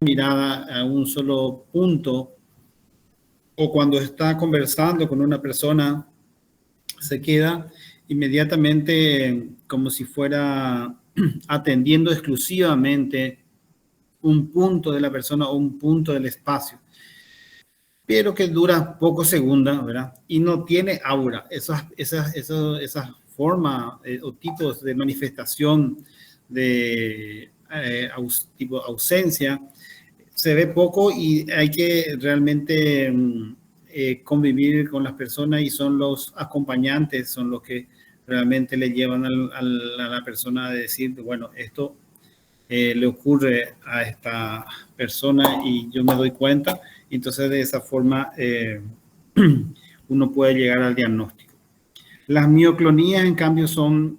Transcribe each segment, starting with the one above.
mirada a un solo punto, o cuando está conversando con una persona, se queda inmediatamente como si fuera atendiendo exclusivamente un punto de la persona o un punto del espacio, pero que dura pocos segundos, ¿verdad? Y no tiene aura. Esas formas o tipos de manifestación de tipo ausencia se ve poco, y hay que realmente convivir con las personas, y son los acompañantes, son los que realmente le llevan a la persona a decir, bueno, esto le ocurre a esta persona y yo me doy cuenta. Entonces, de esa forma, uno puede llegar al diagnóstico. Las mioclonías, en cambio, son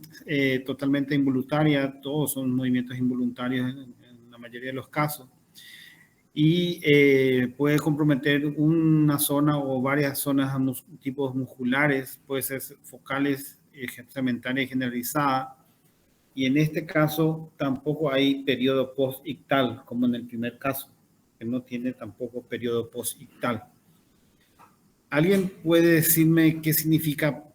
totalmente involuntarias. Todos son movimientos involuntarios en la mayoría de los casos. Y puede comprometer una zona o varias zonas, tipos musculares, puede ser focales, segmentaria y generalizada. Y en este caso tampoco hay periodo post-ictal, como en el primer caso, que no tiene tampoco periodo post-ictal. ¿Alguien puede decirme qué significa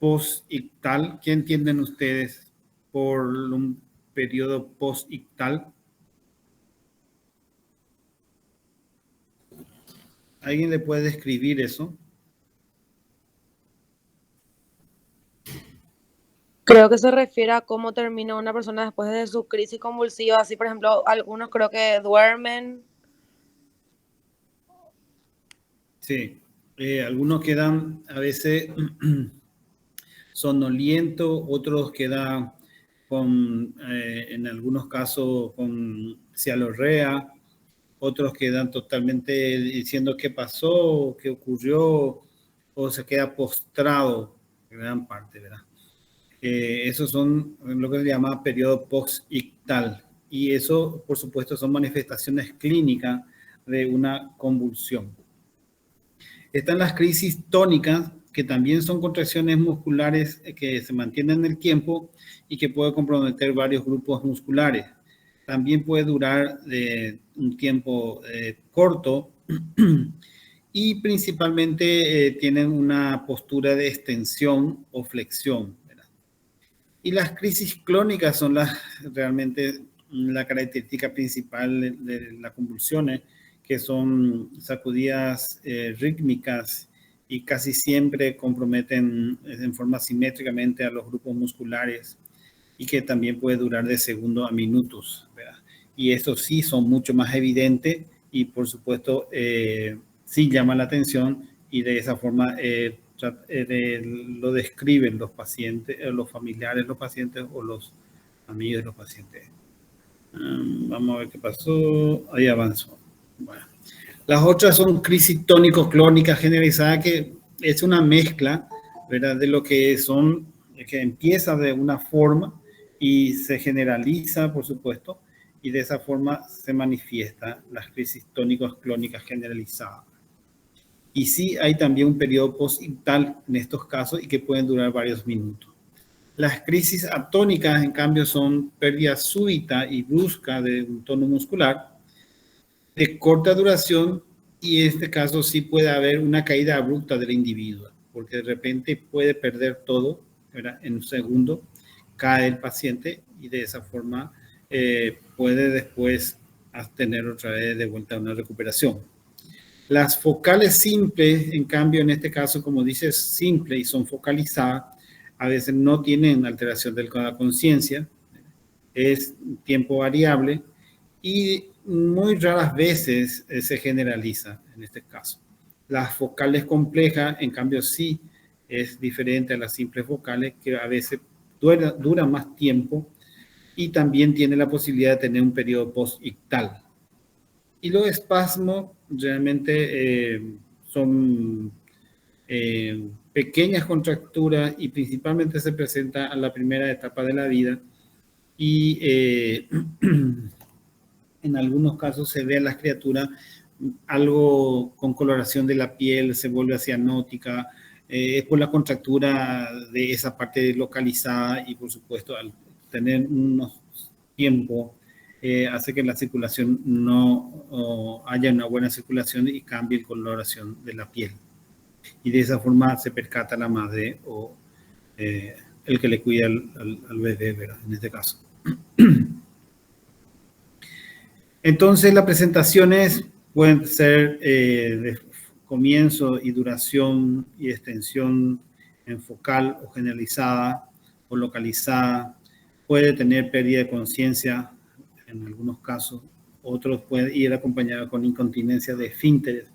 post-ictal? ¿Qué entienden ustedes por un periodo post-ictal? ¿Alguien le puede describir eso? Creo que se refiere a cómo termina una persona después de su crisis convulsiva. Así, por ejemplo, algunos creo que duermen. Sí, algunos quedan a veces somnolientos, otros quedan con, en algunos casos, con cialorrea, otros quedan totalmente diciendo qué pasó, qué ocurrió, o se queda postrado, en gran parte, ¿verdad? Esos son lo que se llama periodo post-ictal, y eso, por supuesto, son manifestaciones clínicas de una convulsión. Están las crisis tónicas, que también son contracciones musculares que se mantienen en el tiempo y que puede comprometer varios grupos musculares. También puede durar un tiempo corto y principalmente tienen una postura de extensión o flexión, ¿verdad? Y las crisis clónicas son realmente la característica principal de las convulsiones, que son sacudidas rítmicas y casi siempre comprometen en forma simétricamente a los grupos musculares, y que también puede durar de segundos a minutos, ¿verdad? Y estos sí son mucho más evidentes y, por supuesto, sí llaman la atención, y de esa forma lo describen los pacientes, los familiares de los pacientes o los amigos de los pacientes. Vamos a ver qué pasó. Ahí avanzó. Bueno. Las otras son crisis tónico-clónicas generalizadas, que es una mezcla, ¿verdad?, de lo que son, que empieza de una forma y se generaliza, por supuesto, y de esa forma se manifiesta las crisis tónicos-clónicas generalizadas. Y sí hay también un periodo post-ictal en estos casos, y que pueden durar varios minutos. Las crisis atónicas, en cambio, son pérdida súbita y brusca de un tono muscular de corta duración, y en este caso sí puede haber una caída abrupta del individuo, porque de repente puede perder todo, ¿verdad? En un segundo cae el paciente, y de esa forma puede después tener otra vez de vuelta una recuperación. Las focales simples, en cambio, en este caso, como dices, simple y son focalizadas, a veces no tienen alteración de la conciencia, es tiempo variable, y muy raras veces se generaliza en este caso. Las focales complejas, en cambio, sí es diferente a las simples focales, que a veces dura más tiempo y también tiene la posibilidad de tener un periodo post-ictal. Y los espasmos realmente son pequeñas contracturas, y principalmente se presenta a la primera etapa de la vida, y en algunos casos se ve a las criaturas algo con coloración de la piel, se vuelve cianótica, es por la contractura de esa parte localizada, y por supuesto al tener unos tiempos hace que la circulación no haya una buena circulación y cambie la coloración de la piel. Y de esa forma se percata la madre o el que le cuida al bebé, ¿verdad? En este caso. Entonces, las presentaciones pueden ser de comienzo y duración y extensión en focal o generalizada o localizada. Puede tener pérdida de conciencia en algunos casos. Otros pueden ir acompañados con incontinencia de esfínteres.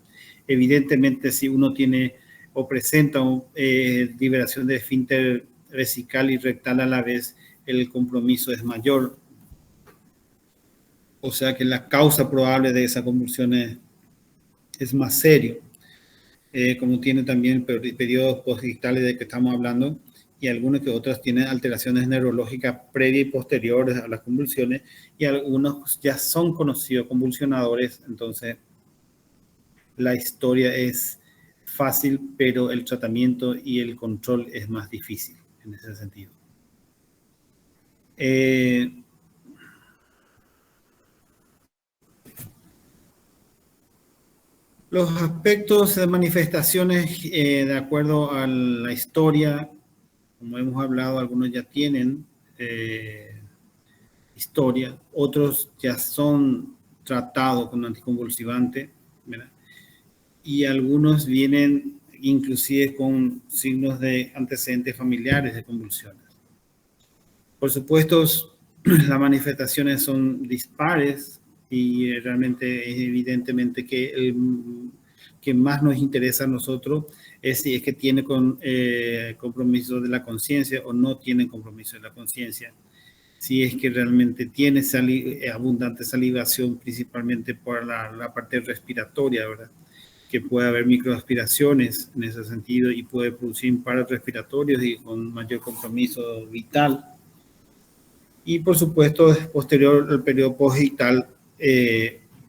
Evidentemente, si uno tiene o presenta liberación de esfínter vesical y rectal a la vez, el compromiso es mayor. O sea que la causa probable de esa convulsión es más serio, como tiene también periodos postdictales de que estamos hablando, y algunos que otros tienen alteraciones neurológicas previas y posteriores a las convulsiones, y algunos ya son conocidos convulsionadores. Entonces la historia es fácil, pero el tratamiento y el control es más difícil en ese sentido. Los aspectos de manifestaciones, de acuerdo a la historia, como hemos hablado, algunos ya tienen historia, otros ya son tratados con anticonvulsivante, ¿verdad? Y algunos vienen inclusive con signos de antecedentes familiares de convulsiones. Por supuesto, las manifestaciones son dispares y realmente es evidentemente que el que más nos interesa a nosotros es si es que tiene compromiso de la conciencia o no tiene compromiso de la conciencia. Si es que realmente tiene abundante salivación, principalmente por la parte respiratoria, ¿verdad? Que puede haber microaspiraciones en ese sentido y puede producir paros respiratorios y con mayor compromiso vital. Y por supuesto, posterior al periodo postvital,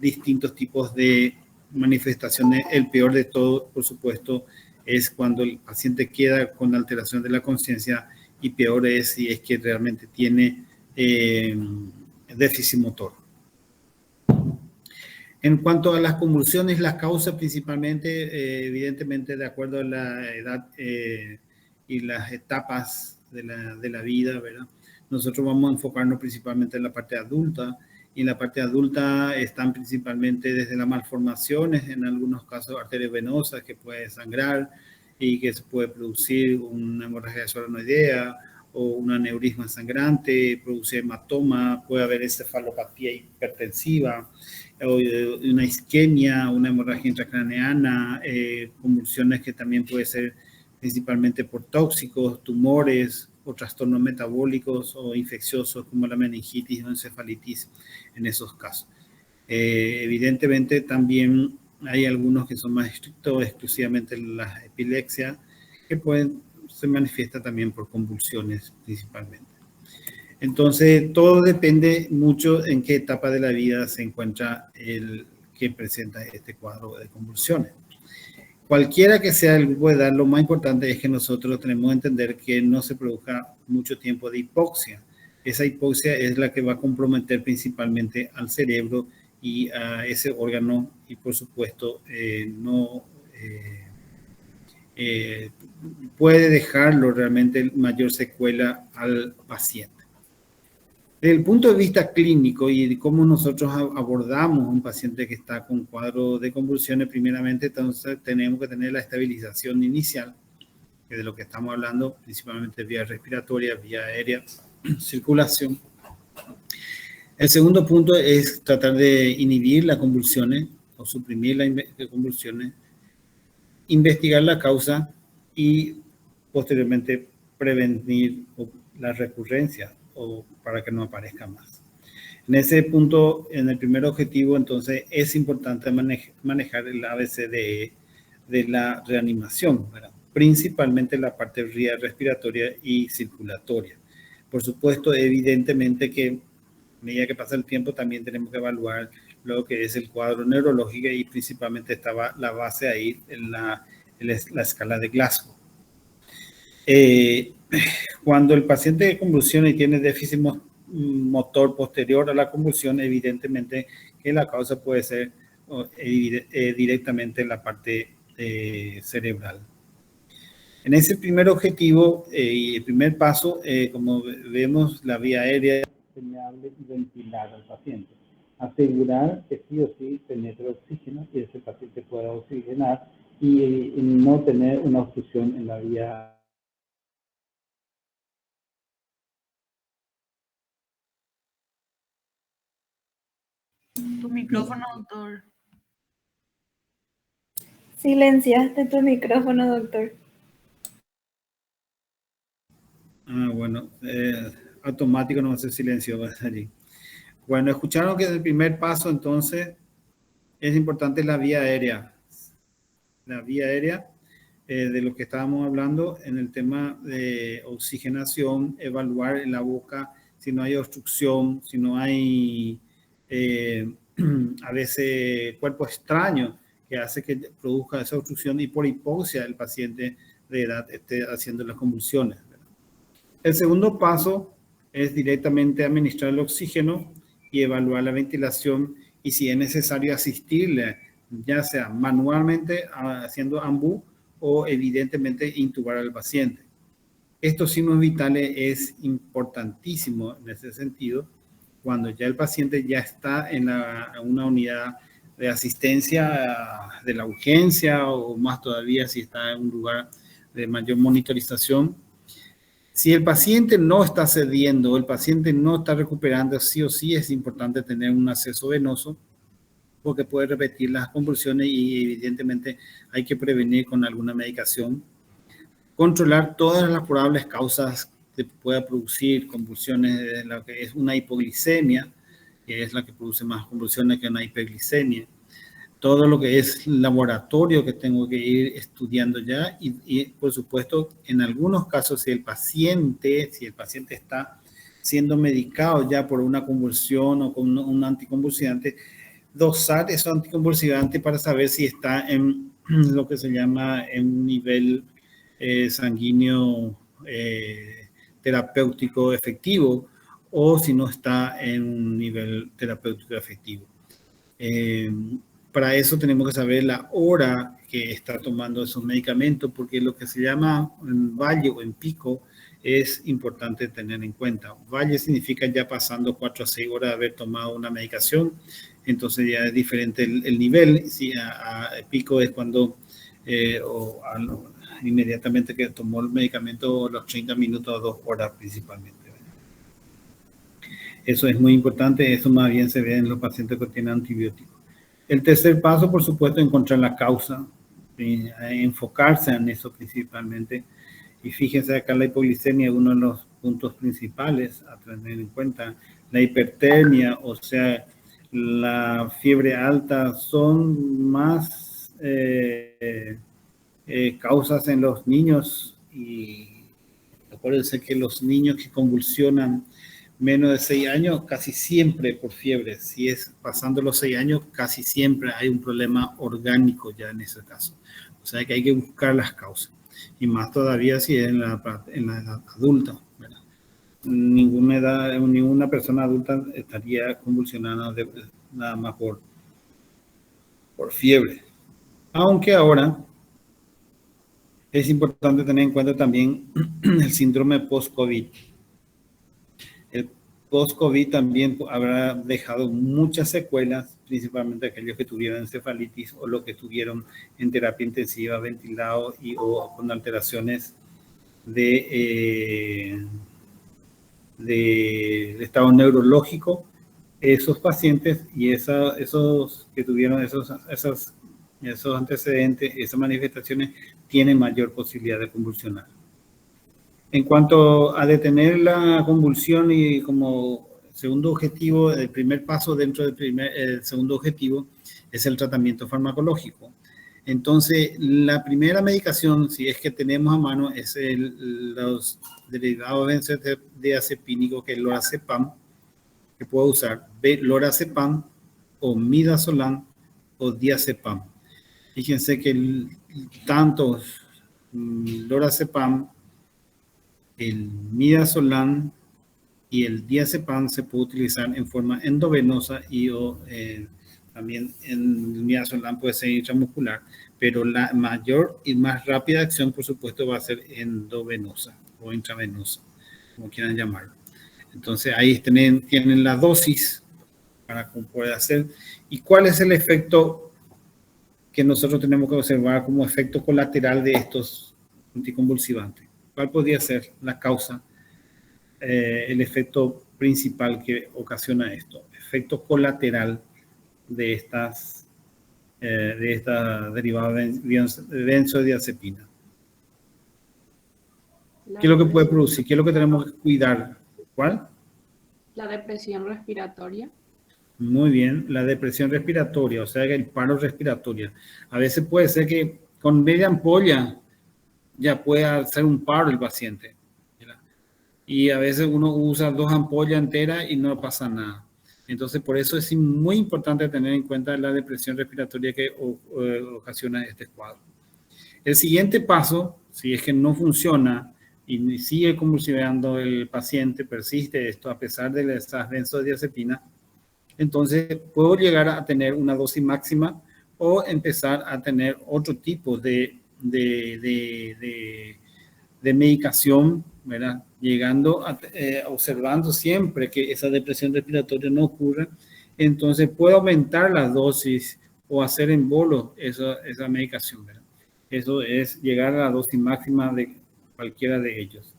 distintos tipos de manifestaciones. El peor de todo, por supuesto, es cuando el paciente queda con alteración de la conciencia, y peor es si es que realmente tiene déficit motor. En cuanto a las convulsiones, las causas principalmente, evidentemente, de acuerdo a la edad y las etapas de la vida, ¿verdad? Nosotros vamos a enfocarnos principalmente en la parte adulta, y en la parte adulta están principalmente desde las malformaciones, en algunos casos arterias venosas que puede sangrar y que se puede producir una hemorragia solenoidea o un aneurisma sangrante, producir hematoma, puede haber encefalopatía hipertensiva, una isquemia, una hemorragia intracraneana, convulsiones que también puede ser principalmente por tóxicos, tumores o trastornos metabólicos o infecciosos como la meningitis o encefalitis en esos casos. Evidentemente también hay algunos que son más estrictos, exclusivamente la epilepsia, que se manifiesta también por convulsiones principalmente. Entonces, todo depende mucho en qué etapa de la vida se encuentra el que presenta este cuadro de convulsiones. Cualquiera que sea el grupo de edad, lo más importante es que nosotros tenemos que entender que no se produzca mucho tiempo de hipoxia. Esa hipoxia es la que va a comprometer principalmente al cerebro y a ese órgano, y por supuesto puede dejarlo realmente mayor secuela al paciente. Desde el punto de vista clínico y de cómo nosotros abordamos a un paciente que está con cuadro de convulsiones, primeramente, entonces tenemos que tener la estabilización inicial, que de lo que estamos hablando, principalmente vía respiratoria, vía aérea, circulación. El segundo punto es tratar de inhibir las convulsiones o suprimir las convulsiones, investigar la causa y posteriormente prevenir la recurrencia o para que no aparezca más. En ese punto, en el primer objetivo, entonces, es importante manejar el ABCDE de la reanimación, ¿verdad? Principalmente la parte respiratoria y circulatoria. Por supuesto, evidentemente que a medida que pasa el tiempo también tenemos que evaluar lo que es el cuadro neurológico, y principalmente estaba la base ahí en la escala de Glasgow. Cuando el paciente convulsiona y tiene déficit motor posterior a la convulsión, evidentemente que la causa puede ser directamente la parte cerebral. En ese primer objetivo y el primer paso, como vemos, la vía aérea, señalable y ventilar al paciente. Asegurar que sí o sí penetre oxígeno y ese paciente pueda oxigenar y no tener una obstrucción en la vía. Tu micrófono, doctor. Silenciaste tu micrófono, doctor. Bueno, automático no hace silencio allí. Bueno, escucharon que el primer paso entonces es importante la vía aérea. La vía aérea de lo que estábamos hablando en el tema de oxigenación, evaluar en la boca si no hay obstrucción, si no hay a veces cuerpo extraño que hace que produzca esa obstrucción y por hipoxia el paciente de edad esté haciendo las convulsiones. El segundo paso es directamente administrar el oxígeno y evaluar la ventilación y si es necesario asistirle, ya sea manualmente haciendo AMBU o evidentemente intubar al paciente. Estos signos vitales es importantísimo en ese sentido cuando ya el paciente ya está en una unidad de asistencia de la urgencia o más todavía si está en un lugar de mayor monitorización. Si el paciente no está cediendo, el paciente no está recuperando, sí o sí es importante tener un acceso venoso porque puede repetir las convulsiones y evidentemente hay que prevenir con alguna medicación. Controlar todas las probables causas que pueda producir convulsiones, de lo que es una hipoglicemia, que es la que produce más convulsiones que una hiperglicemia. Todo lo que es laboratorio que tengo que ir estudiando ya y por supuesto, en algunos casos, si el paciente está siendo medicado ya por una convulsión o con un anticonvulsivante, dosar esos anticonvulsivantes para saber si está en lo que se llama en un nivel sanguíneo terapéutico efectivo o si no está en un nivel terapéutico efectivo. Para eso tenemos que saber la hora que está tomando esos medicamentos, porque lo que se llama en valle o en pico es importante tener en cuenta. Valle significa ya pasando 4 a 6 horas de haber tomado una medicación, entonces ya es diferente el nivel. Si a pico es cuando inmediatamente que tomó el medicamento, los 30 minutos o 2 horas principalmente. Eso es muy importante, eso más bien se ve en los pacientes que tienen antibióticos. El tercer paso, por supuesto, es encontrar la causa, enfocarse en eso principalmente. Y fíjense acá la hipoglicemia es uno de los puntos principales a tener en cuenta. La hipertermia, o sea, la fiebre alta, son más causas en los niños. Y acuérdense que los niños que convulsionan menos de 6 años, casi siempre por fiebre. Si es pasando los 6 años, casi siempre hay un problema orgánico ya en ese caso. O sea que hay que buscar las causas. Y más todavía si es en la edad adulta, ¿verdad? Ninguna persona adulta estaría convulsionando nada más por fiebre. Aunque ahora es importante tener en cuenta también el síndrome post-COVID. El post-COVID también habrá dejado muchas secuelas, principalmente aquellos que tuvieron encefalitis o los que estuvieron en terapia intensiva, ventilado o con alteraciones de estado neurológico. Esos pacientes y esos que tuvieron esos antecedentes, esas manifestaciones, tienen mayor posibilidad de convulsionar. En cuanto a detener la convulsión y como segundo objetivo, el primer paso dentro del segundo objetivo es el tratamiento farmacológico. Entonces, la primera medicación, si es que tenemos a mano, es los derivados benzodiazepínicos, que es el lorazepam, que puedo usar lorazepam o midazolam o diazepam. Fíjense que tanto lorazepam, el midazolam y el diazepam se puede utilizar en forma endovenosa y También en midazolam puede ser intramuscular, pero la mayor y más rápida acción, por supuesto, va a ser endovenosa o intravenosa, como quieran llamarlo. Entonces ahí tienen la dosis para cómo puede hacer. ¿Y cuál es el efecto que nosotros tenemos que observar como efecto colateral de estos anticonvulsivantes? ¿Cuál podría ser la causa, el efecto principal que ocasiona esto? Efecto colateral de estas derivadas de benzodiazepina. ¿Qué es lo que puede producir? ¿Qué es lo que tenemos que cuidar? ¿Cuál? La depresión respiratoria. Muy bien, la depresión respiratoria, o sea, el paro respiratorio. A veces puede ser que con media ampolla ya pueda hacer un paro el paciente. ¿Verdad? Y a veces uno usa 2 ampollas enteras y no pasa nada. Entonces, por eso es muy importante tener en cuenta la depresión respiratoria que ocasiona este cuadro. El siguiente paso, si es que no funciona y sigue convulsionando el paciente, persiste esto a pesar de esas benzodiazepinas, entonces puedo llegar a tener una dosis máxima o empezar a tener otro tipo de medicación, ¿verdad? Llegando a, observando siempre que esa depresión respiratoria no ocurre, entonces puedo aumentar las dosis o hacer en bolo esa medicación, ¿verdad? Eso es llegar a la dosis máxima de cualquiera de ellos.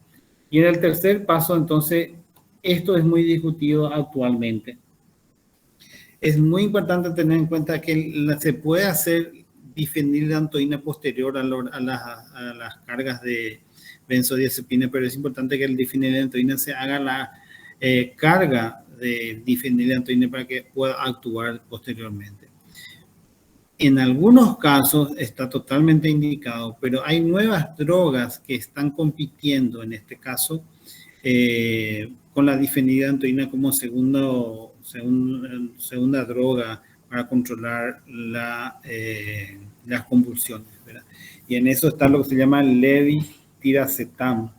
Y en el tercer paso, entonces, esto es muy discutido actualmente. Es muy importante tener en cuenta que se puede hacer difenilantoína posterior a las cargas de benzodiazepina, pero es importante que el difenilantoína se haga la carga de difenilantoína para que pueda actuar posteriormente. En algunos casos está totalmente indicado, pero hay nuevas drogas que están compitiendo, en este caso, con la difenilantoína como segunda droga para controlar las convulsiones, ¿verdad? Y en eso está lo que se llama levetiracetam,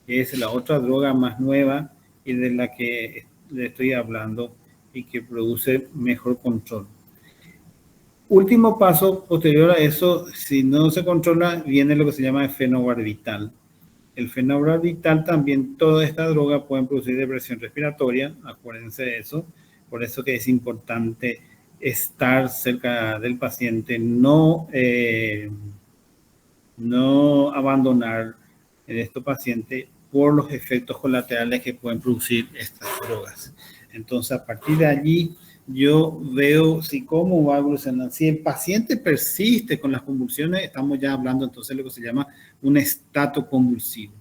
que es la otra droga más nueva y de la que le estoy hablando y que produce mejor control. Último paso posterior a eso, si no se controla, viene lo que se llama fenobarbital. El fenobarbital también, toda esta droga puede producir depresión respiratoria, acuérdense de eso, por eso que es importante estar cerca del paciente, no abandonar en estos pacientes por los efectos colaterales que pueden producir estas drogas. Entonces, a partir de allí, yo veo cómo va a evolucionar. Si el paciente persiste con las convulsiones, estamos ya hablando entonces de lo que se llama un estato convulsivo.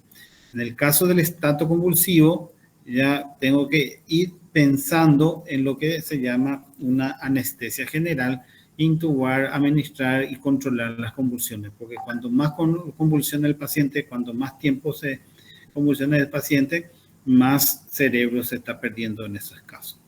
En el caso del estato convulsivo, ya tengo que ir pensando en lo que se llama una anestesia general, intubar, administrar y controlar las convulsiones, porque cuanto más convulsiona el paciente, cuanto más tiempo se convulsiona el paciente, más cerebro se está perdiendo en esos casos.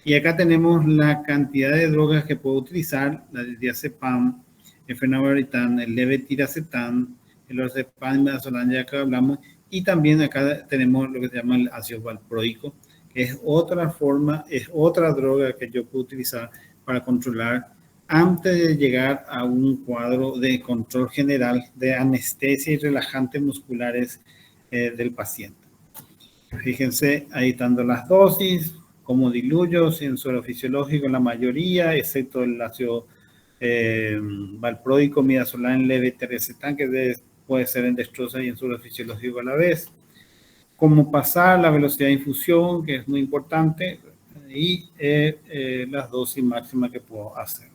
Y acá tenemos la cantidad de drogas que puedo utilizar, la diazepam, el fenobarbital, el levetiracetam, el orzepam, el midazolam, ya que hablamos, y también acá tenemos lo que se llama el ácido valproico, que es otra forma, es otra droga que yo puedo utilizar para controlar antes de llegar a un cuadro de control general de anestesia y relajantes musculares del paciente. Fíjense, ahí están las dosis, cómo diluyo, en suero fisiológico la mayoría, excepto el ácido valproico, midazolam, levetiracetam, que puede ser en dextrosa y en suero fisiológico a la vez. Cómo pasar la velocidad de infusión, que es muy importante, y las dosis máximas que puedo hacer.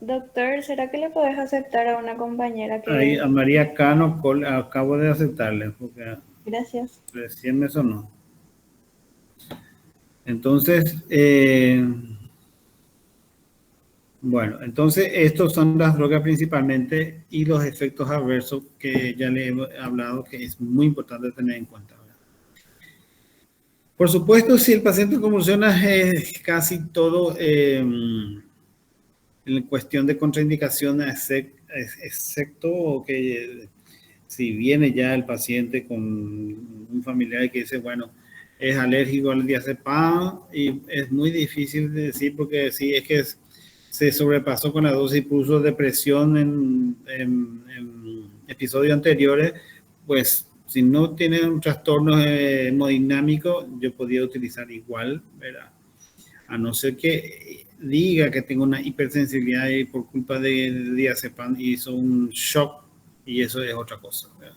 Doctor, ¿será que le podés aceptar a una compañera que... Ahí a María Cano acabo de aceptarle, porque Gracias. recién me sonó. Entonces, bueno, entonces estos son las drogas principalmente y los efectos adversos que ya le he hablado, que es muy importante tener en cuenta. Por supuesto, si el paciente convulsiona, casi todo en cuestión de contraindicación, excepto que Si viene ya el paciente con un familiar que dice, bueno, es alérgico al diazepam, y es muy difícil de decir porque sí, es que se sobrepasó con la dosis, puso depresión en episodios anteriores, pues si no tiene un trastorno hemodinámico, yo podría utilizar igual, ¿verdad? A no ser que diga que tengo una hipersensibilidad y por culpa de diazepam hizo un shock, y eso es otra cosa, ¿verdad?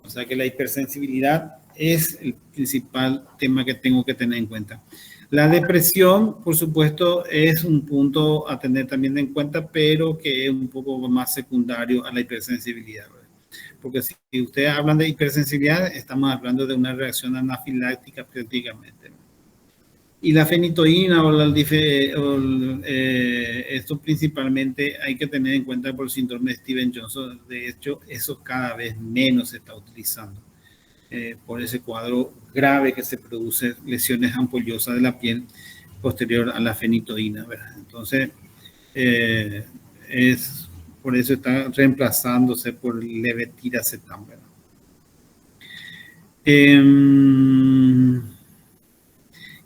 O sea que la hipersensibilidad es el principal tema que tengo que tener en cuenta. La depresión, por supuesto, es un punto a tener también en cuenta, pero que es un poco más secundario a la hipersensibilidad, ¿verdad? Porque si ustedes hablan de hipersensibilidad, estamos hablando de una reacción anafiláctica prácticamente. Y la fenitoína esto principalmente hay que tener en cuenta por el síndrome de Stevens-Johnson. De hecho, eso cada vez menos se está utilizando por ese cuadro grave que se produce, lesiones ampollosas de la piel posterior a la fenitoína, ¿verdad? Entonces, por eso está reemplazándose por levetiracetam, ¿verdad?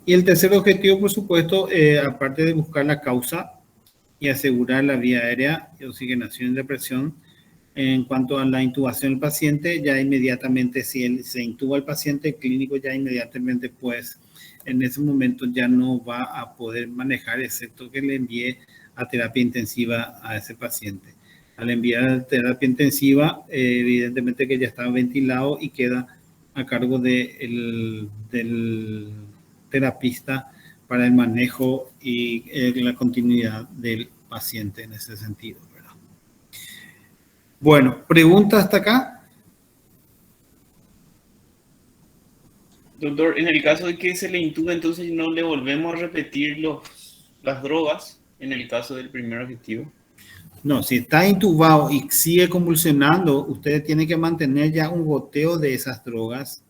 Y el tercer objetivo, por supuesto, aparte de buscar la causa y asegurar la vía aérea y oxigenación en depresión, en cuanto a la intubación del paciente, ya inmediatamente, si se intuba el paciente, el clínico ya inmediatamente, pues, en ese momento ya no va a poder manejar, excepto que le envíe a terapia intensiva a ese paciente. Al enviar a terapia intensiva, evidentemente que ya está ventilado y queda a cargo del terapista para el manejo y la continuidad del paciente en ese sentido, ¿verdad? Bueno, ¿pregunta hasta acá? Doctor, en el caso de que se le intube, entonces no le volvemos a repetir las drogas en el caso del primer objetivo. No, si está intubado y sigue convulsionando, usted tiene que mantener ya un goteo de esas drogas.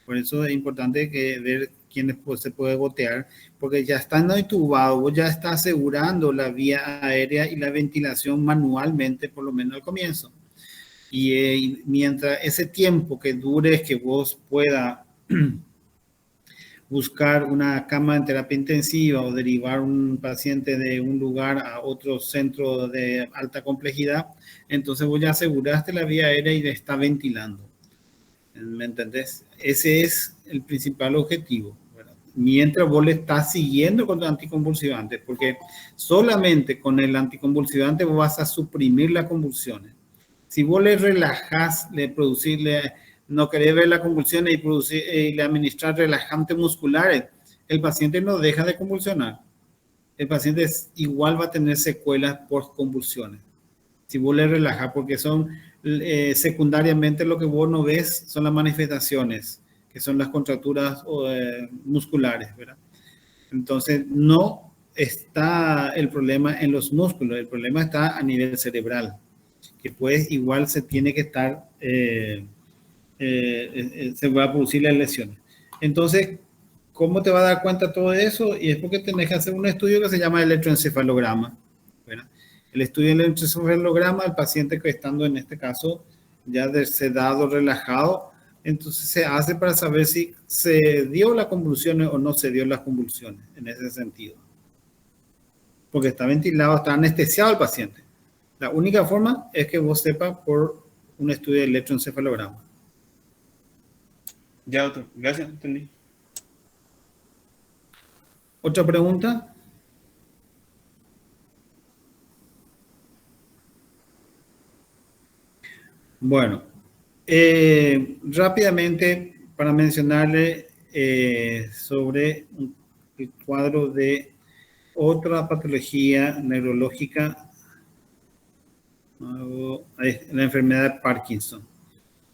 Por eso es importante ver quién se puede gotear, porque ya estando intubado, vos ya está asegurando la vía aérea y la ventilación manualmente, por lo menos al comienzo. Y mientras ese tiempo que dure que vos pueda buscar una cama en terapia intensiva o derivar un paciente de un lugar a otro centro de alta complejidad, entonces vos ya aseguraste la vía aérea y le está ventilando. ¿Me entendés? Ese es el principal objetivo, ¿verdad? Mientras vos le estás siguiendo con el anticonvulsivante, porque solamente con el anticonvulsivante vos vas a suprimir las convulsiones. Si vos le relajás, no querés ver las convulsiones y le administrar relajantes musculares, el paciente no deja de convulsionar. El paciente igual va a tener secuelas por convulsiones. Si vos le relajás, porque son secundariamente lo que vos no ves son las manifestaciones, que son las contracturas musculares, ¿verdad? Entonces, no está el problema en los músculos, el problema está a nivel cerebral, que pues igual se tiene que estar, se va a producir las lesiones. Entonces, ¿cómo te va a dar cuenta todo eso? Y es porque tenés que hacer un estudio que se llama electroencefalograma, ¿verdad? El estudio del electroencefalograma, el paciente que estando en este caso ya sedado, relajado, entonces se hace para saber si se dio las convulsiones o no se dio las convulsiones en ese sentido. Porque está ventilado, está anestesiado el paciente. La única forma es que vos sepas por un estudio de electroencefalograma. Ya, doctor. Gracias, entendí. ¿Otra pregunta? Bueno, rápidamente para mencionarle sobre el cuadro de otra patología neurológica, la enfermedad de Parkinson.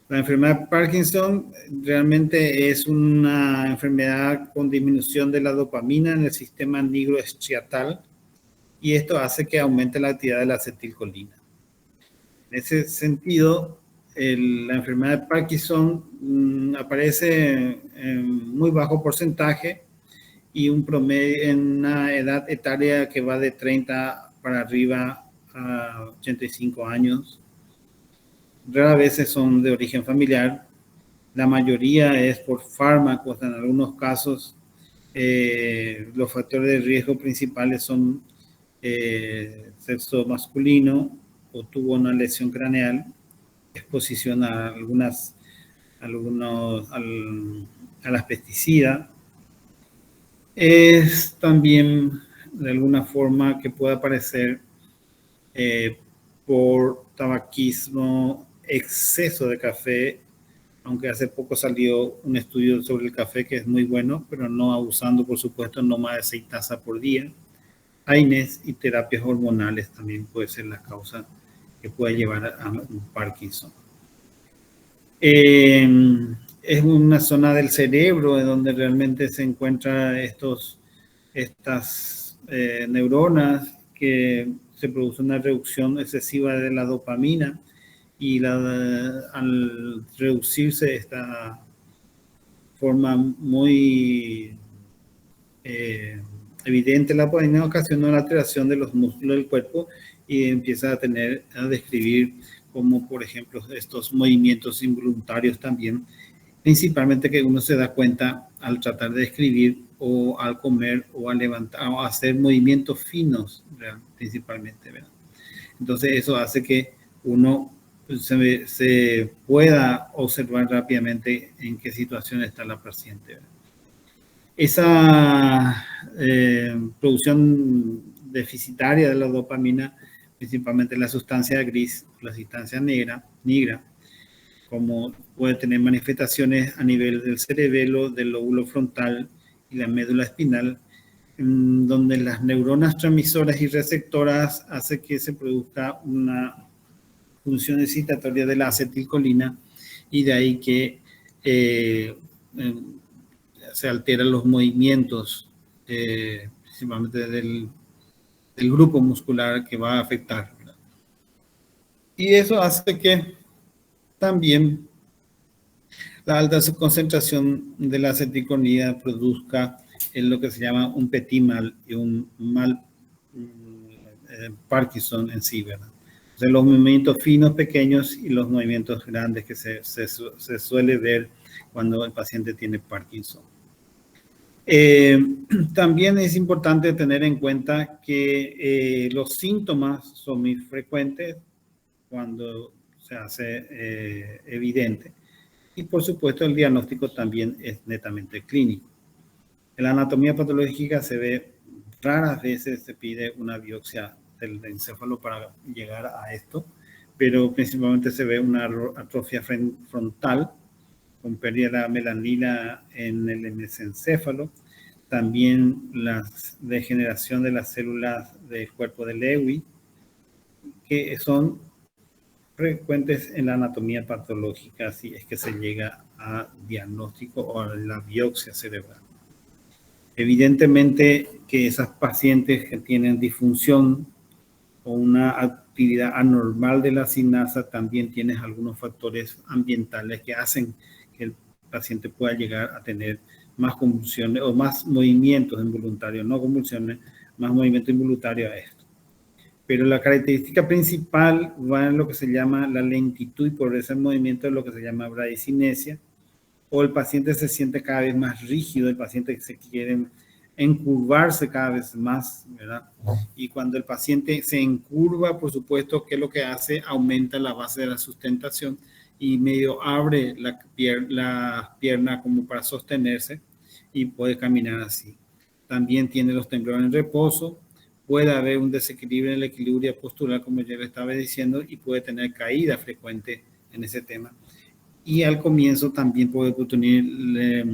La enfermedad de Parkinson realmente es una enfermedad con disminución de la dopamina en el sistema nigroestriatal y esto hace que aumente la actividad de la acetilcolina. En ese sentido, la enfermedad de Parkinson aparece en muy bajo porcentaje y un promedio en una edad etaria que va de 30 para arriba a 85 años. rara vez son de origen familiar. La mayoría es por fármacos. En algunos casos, los factores de riesgo principales son sexo masculino o tuvo una lesión craneal, exposición a a las pesticidas. Es también de alguna forma que puede aparecer por tabaquismo, exceso de café, aunque hace poco salió un estudio sobre el café que es muy bueno, pero no abusando, por supuesto, no más de 6 tazas por día. AINES y terapias hormonales también puede ser la causa que puede llevar a un Parkinson. Es una zona del cerebro en donde realmente se encuentran estas neuronas que se produce una reducción excesiva de la dopamina y al reducirse esta forma muy evidente la dopamina ocasiona una alteración de los músculos del cuerpo y empieza a describir como por ejemplo estos movimientos involuntarios también, principalmente que uno se da cuenta al tratar de escribir o al comer o a levantar o a hacer movimientos finos, ¿verdad? Principalmente, ¿verdad? Entonces eso hace que uno se pueda observar rápidamente en qué situación está la paciente, ¿verdad? Esa producción deficitaria de la dopamina, principalmente la sustancia gris, la sustancia negra, como puede tener manifestaciones a nivel del cerebelo, del lóbulo frontal y la médula espinal, donde las neuronas transmisoras y receptoras hace que se produzca una función excitatoria de la acetilcolina y de ahí que se alteran los movimientos, principalmente del grupo muscular que va a afectar, ¿verdad? Y eso hace que también la alta concentración de la acetilcolina produzca lo que se llama un petit mal y un mal Parkinson en sí, ¿verdad? O sea, los movimientos finos, pequeños y los movimientos grandes que se suele ver cuando el paciente tiene Parkinson. También es importante tener en cuenta que los síntomas son muy frecuentes cuando se hace evidente. Y por supuesto el diagnóstico también es netamente clínico. En la anatomía patológica se ve, raras veces se pide una biopsia del encéfalo para llegar a esto, pero principalmente se ve una atrofia frontal con pérdida de la melanina en el mesencéfalo, también la degeneración de las células del cuerpo de Lewy, que son frecuentes en la anatomía patológica si es que se llega a diagnóstico o a la biopsia cerebral. Evidentemente que esas pacientes que tienen disfunción o una actividad anormal de la sinasa también tienen algunos factores ambientales que hacen que el paciente pueda llegar a tener más convulsiones o más movimientos involuntarios, no convulsiones, más movimiento involuntario a esto. Pero la característica principal va en lo que se llama la lentitud y progreso del movimiento, de lo que se llama bradicinesia, o el paciente se siente cada vez más rígido, el paciente se quiere encurvarse cada vez más, ¿verdad? Y cuando el paciente se encurva, por supuesto, ¿qué es lo que hace? Aumenta la base de la sustentación y medio abre la pierna como para sostenerse y puede caminar así. También tiene los temblores en reposo, puede haber un desequilibrio en el equilibrio postural, como ya le estaba diciendo, y puede tener caída frecuente en ese tema. Y al comienzo también puede tener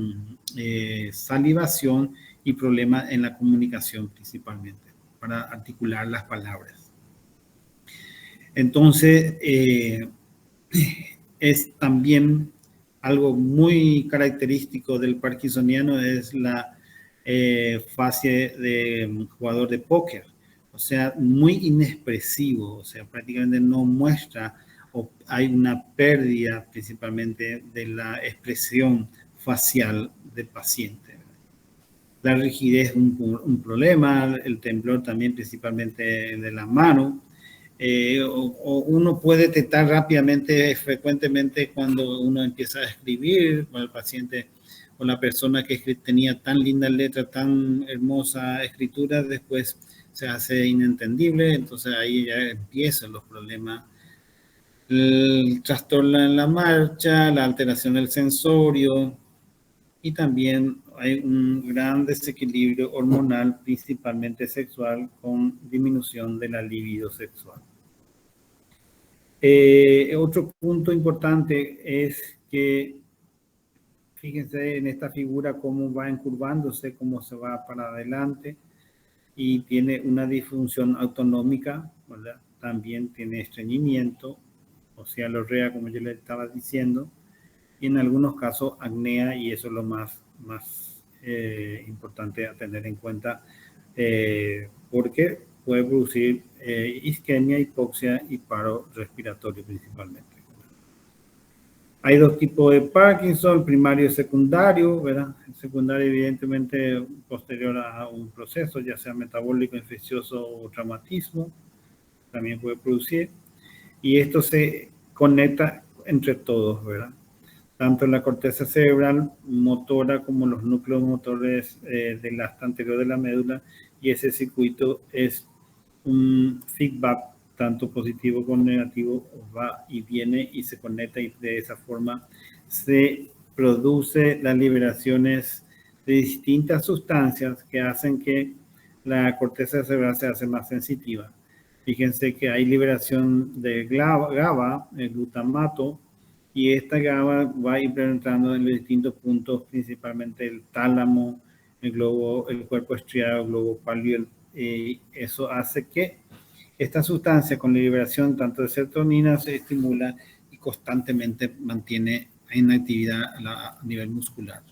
salivación y problemas en la comunicación principalmente, para articular las palabras. Entonces, es también algo muy característico del parkinsoniano es la fase de jugador de póker, o sea, muy inexpresivo, o sea, prácticamente no muestra o hay una pérdida principalmente de la expresión facial del paciente. La rigidez es un problema, el temblor también principalmente de la mano, o uno puede detectar rápidamente, frecuentemente cuando uno empieza a escribir, con el paciente o la persona que tenía tan linda letra, tan hermosa escritura, después se hace inentendible, entonces ahí ya empiezan los problemas. El trastorno en la marcha, la alteración del sensorio y también hay un gran desequilibrio hormonal, principalmente sexual, con disminución de la libido sexual. Otro punto importante es que, fíjense en esta figura cómo va encurvándose, cómo se va para adelante y tiene una disfunción autonómica, ¿verdad? También tiene estreñimiento, o sea, lorrea, como yo le estaba diciendo, y en algunos casos acnea, y eso es lo más importante a tener en cuenta, porque puede producir isquemia, hipoxia y paro respiratorio principalmente. Hay dos tipos de Parkinson, primario y secundario, ¿verdad? El secundario evidentemente posterior a un proceso, ya sea metabólico, infeccioso o traumatismo, también puede producir. Y esto se conecta entre todos, ¿verdad? Tanto la corteza cerebral motora como los núcleos motores del asta anterior de la médula, y ese circuito es un feedback tanto positivo como negativo, va y viene y se conecta, y de esa forma se produce las liberaciones de distintas sustancias que hacen que la corteza cerebral se hace más sensitiva. Fíjense que hay liberación de GABA, el glutamato, y esta GABA va implementando en los distintos puntos, principalmente el tálamo, el cuerpo estriado, el globo pálido, y eso hace que esta sustancia con la liberación tanto de serotonina se estimula y constantemente mantiene en actividad a nivel muscular.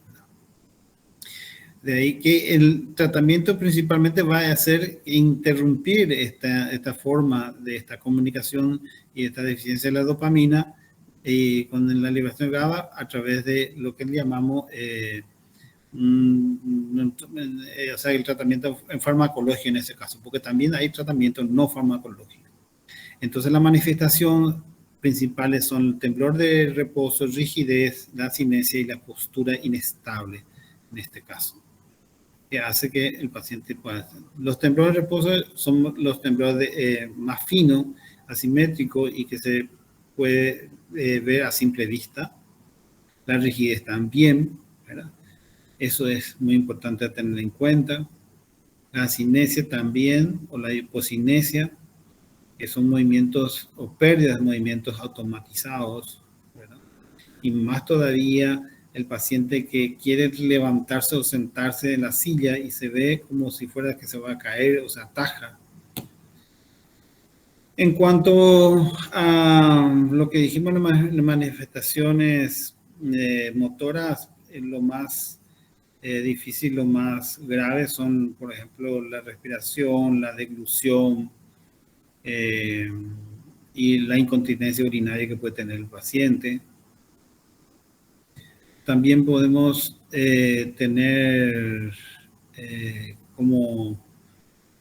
De ahí que el tratamiento principalmente va a ser interrumpir esta forma de esta comunicación y esta deficiencia de la dopamina con la liberación de GABA a través de lo que llamamos o sea, el tratamiento farmacológico en ese caso, porque también hay tratamiento no farmacológico. Entonces, las manifestaciones principales son el temblor de reposo, rigidez, la asinesia y la postura inestable en este caso, que hace que el paciente pueda hacer. Los temblores de reposo son los temblores más finos, asimétricos y que se puede ver a simple vista. La rigidez también, ¿verdad? Eso es muy importante a tener en cuenta. La asinesia también, o la hipocinesia, que son movimientos o pérdidas de movimientos automatizados, ¿verdad? Y más todavía el paciente que quiere levantarse o sentarse de la silla y se ve como si fuera que se va a caer o se ataja. En cuanto a lo que dijimos, las manifestaciones motoras, lo más difícil, lo más grave son, por ejemplo, la respiración, la deglución y la incontinencia urinaria que puede tener el paciente. También podemos tener como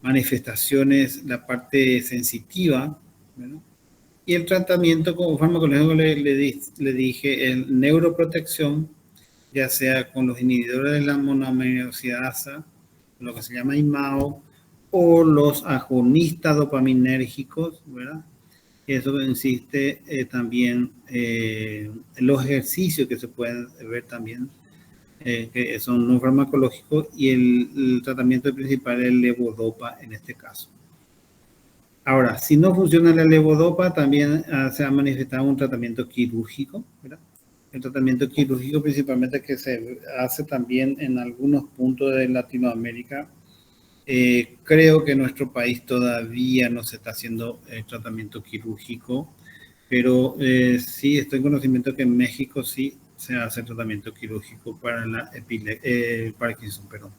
manifestaciones la parte sensitiva, ¿verdad? Y el tratamiento como farmacológico le dije, el neuroprotección, ya sea con los inhibidores de la monoaminoxidasa, lo que se llama IMAO, o los agonistas dopaminérgicos, ¿verdad? Eso consiste también en los ejercicios que se pueden ver también, que son no farmacológicos, y el tratamiento principal es el levodopa en este caso. Ahora, si no funciona la levodopa, también se ha manifestado un tratamiento quirúrgico, ¿verdad? El tratamiento quirúrgico principalmente que se hace también en algunos puntos de Latinoamérica. Creo que en nuestro país todavía no se está haciendo tratamiento quirúrgico, pero sí estoy en conocimiento que en México sí se hace tratamiento quirúrgico para la Parkinson, perdón.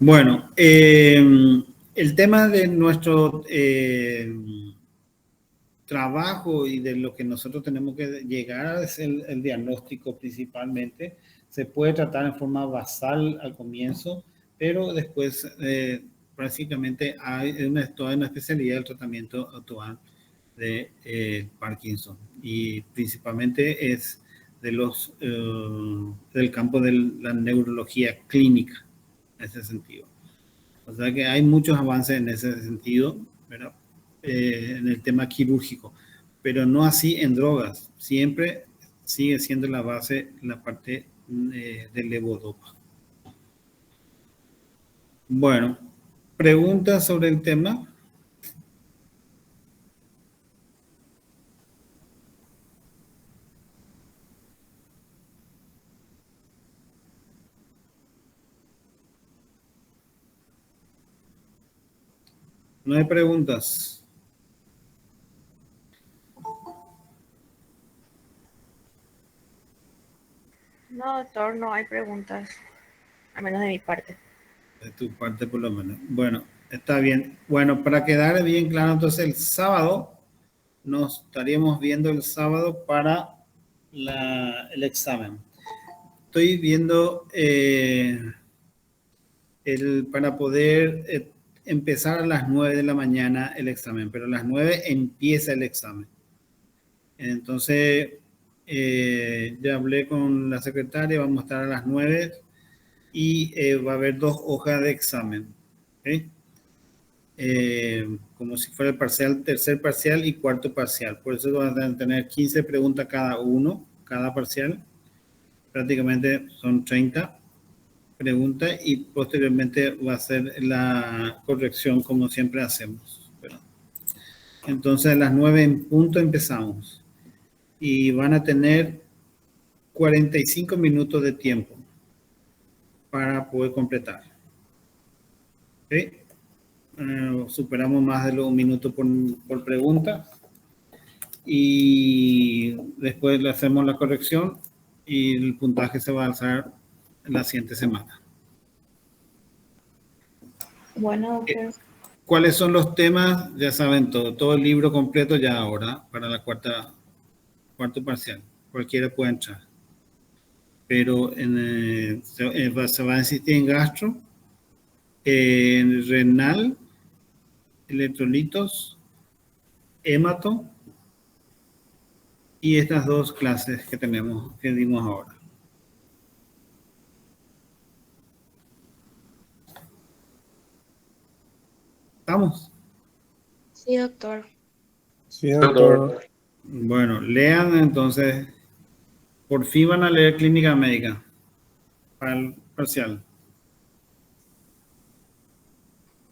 Bueno, el tema de nuestro trabajo y de lo que nosotros tenemos que llegar es el diagnóstico principalmente. Se puede tratar en forma basal al comienzo, pero después básicamente hay toda una especialidad del tratamiento actual de Parkinson y principalmente es del campo de la neurología clínica en ese sentido. O sea que hay muchos avances en ese sentido, ¿verdad? En el tema quirúrgico, pero no así en drogas. Siempre sigue siendo la base la parte del levodopa. Bueno, preguntas sobre el tema. No hay preguntas. No, doctor, no hay preguntas, a menos de mi parte. De tu parte por lo menos. Bueno, está bien. Bueno, para quedar bien claro, entonces el sábado nos estaríamos viendo el sábado para el examen. Estoy viendo para poder empezar a las 9 de la mañana el examen, pero a las 9 empieza el examen. Entonces, ya hablé con la secretaria, vamos a estar a las 9 y va a haber 2 hojas de examen. ¿Okay? Como si fuera el parcial, tercer parcial y cuarto parcial. Por eso van a tener 15 preguntas cada uno, cada parcial. Prácticamente son 30 preguntas y posteriormente va a ser la corrección como siempre hacemos. Entonces a las 9 en punto empezamos y van a tener 45 minutos de tiempo para poder completar. ¿Sí? Superamos más de los minutos por pregunta y después le hacemos la corrección y el puntaje se va a alzar la siguiente semana. Bueno, doctor. ¿Cuáles son los temas? Ya saben todo el libro completo ya ahora para la cuarto parcial. Cualquiera puede entrar. Pero se va a insistir en gastro, en renal, electrolitos, hemato y estas 2 clases que dimos ahora. ¿Estamos? Sí, doctor. Sí, doctor. Bueno, lean entonces. Por fin van a leer clínica médica para el parcial.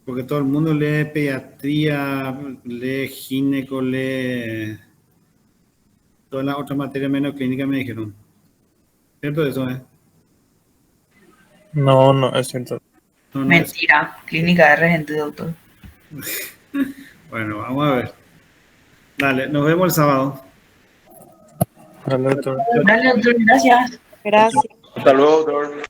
Porque todo el mundo lee pediatría, lee gineco, lee todas las otras materias menos clínica, me dijeron. ¿Cierto eso, No, no, es cierto. No, Mentira, clínica de regente, doctor. Bueno, vamos a ver. Dale, nos vemos el sábado. Dale, doctor. Dale, doctor, gracias. Gracias. Hasta luego, doctor.